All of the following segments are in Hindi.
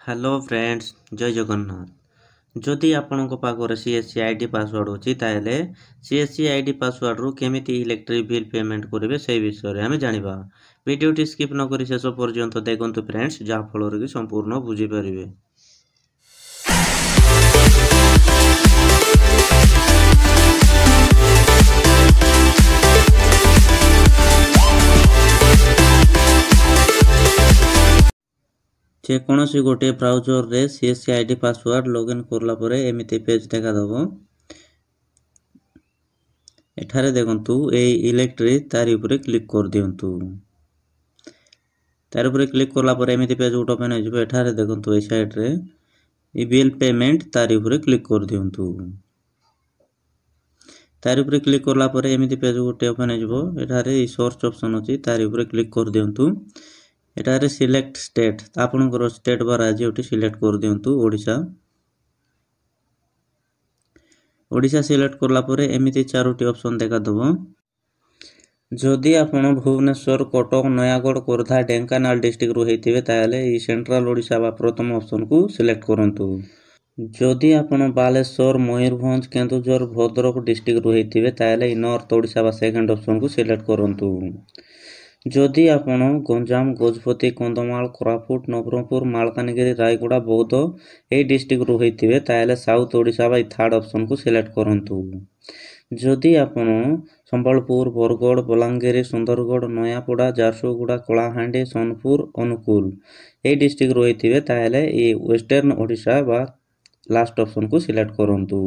हेलो फ्रेंड्स जय जगन्नाथ जदि आपणक पाखरे सीएससी आईडी पासवर्ड अच्छी ताले सीएससी आईडी पासवर्ड रु केमिति इलेक्ट्रिक बिल पेमेंट करेंगे से विषय में जानिबा। वीडियोटी स्किप न करी शेष पर्यंत देखंतु फ्रेंड्स जहाँ फल कि संपूर्ण बुझी पारिबे। जेकोसी गोटे ब्राउजर रे सीएससी आईडी पासवर्ड लॉगिन करला परे एमिति पेज देखा दबो। एठारे देखंतु ए इलेक्ट्रिक तारी उपरे क्लिक कर दियंतु। तार उपरे क्लिक करला परे एमिति पेज ओपन हो जिवो। एठारे देखंतु ए साइड रे ई बिल पेमेंट तारी उपरे क्लिक कर दियंतु। तार उपरे क्लिक करला परे एमिति पेज गोटे ओपन हो जिवो। एठारे ई सर्च ऑप्शन अछि तारी उपरे क्लिक कर दियंतु। एटारे सिलेक्ट स्टेट आपनकर स्टेट बा राज्य उठी सिलेक्ट कर दियंतु ओडिशा। ओडिशा सिलेक्ट करला परे एमिति चारोटी ऑप्शन देखा दबो। जदि आपण भुवनेश्वर कटक नयागढ़ खोर्धा ढेंकानाल डिस्ट्रिक्ट रु हेतिबे ताले ई सेंट्रल ओडिशा बा प्रथम ऑप्शन को सिलेक्ट करंतु। जदि आपण बालेश्वर मयूरभंज केन्दुझर भद्रक डिस्ट्रिक्ट रु हेतिबे ताले ई नॉर्थ ओडिशा बा सेकंड ऑप्शन को सिलेक्ट करंतु। जदि आपण गंजाम गजपति कंधमाल कोरापुट नवरंगपुर मालकानगिरी रायगड़ा बौद्ध ए डिस्ट्रिक्ट रु हेतिबे ताले साउथ ओडिशा बा थर्ड ऑप्शन को सिलेक्ट करंतु। जदि आपण संबलपुर बरगढ़ बलांगीर सुंदरगढ़ नयापड़ा झारसुगुड़ा कलाहांडी सोनपुर अनुकूल ए डिस्ट्रिक्ट रु हेतिबे ताले ए वेस्टर्न ओडिशा बा लास्ट ऑप्शन को सिलेक्ट करंतु।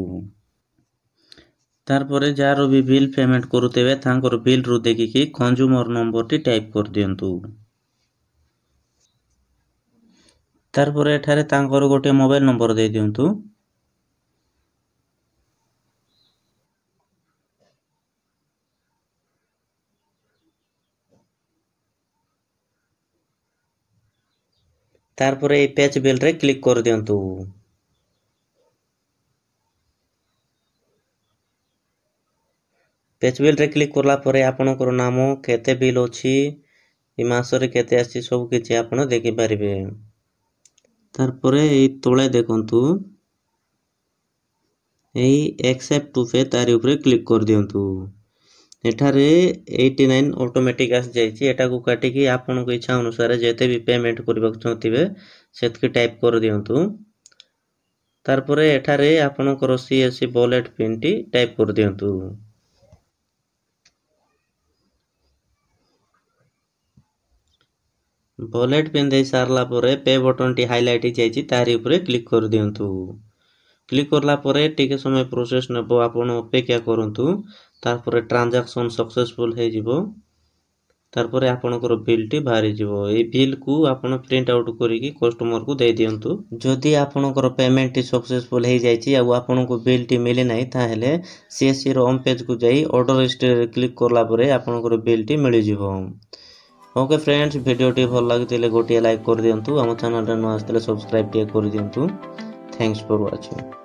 तारपरे जार भी बिल पेमेंट करुतेबे तांकर बिल रु देखिकी कंज्यूमर नंबर टी टाइप कर दियंतु। तारपरे एठारे तांकर गोटे मोबाइल नंबर दे दियंतु। तारपरे ए पेज बिल रे क्लिक कर दियंतु। पेज बिल रे क्लिक करला परे आपनकर नाम केते बिल अछि ई मास रे केते आछि सब किछि आपण देखि परिबे। तार परे ए तळे देखंतु एई एक्सेप्ट टू पे तारी ऊपर क्लिक कर दियंतु। एठारे 89 ऑटोमेटिक आस जायछि। एटा को काटि कि आपण को इच्छा अनुसार जेते भी पेमेंट करबा चाहतिबे सेतके टाइप कर दियंतु। तार परे एठारे आपनकर CSC wallet pin T type कर दियंतु। वॉलेट पिन दे सारला परे पे बटन टी हाइलाइट जायछि तारी ऊपर क्लिक कर दियंतु। क्लिक करला परे टिके समय प्रोसेस नबो आपण अपेक्षा करंतु। तार परे ट्रांजैक्शन सक्सेसफुल हे जिवो। तार परे आपनकर बिल टी बाहरी जिवो। ए बिल को आपण प्रिंट आउट करिकि कस्टमर को दे दियंतु। जदि आपनकर पेमेंट टी सक्सेसफुल हे जायछि आ आपनको बिल टी मिले नै ताहेले सीएससी रो होम पेज को जाई ऑर्डर हिस्ट्री रे क्लिक करला परे आपनकर बिल टी मिलि जिवो। ओके फ्रेंड्स वीडियो टी भल लागितिले गोटे लाइक कर दियंतु। हम चैनल रे न आस्तिले सब्सक्राइब टी कर दियंतु। Thanks for watching.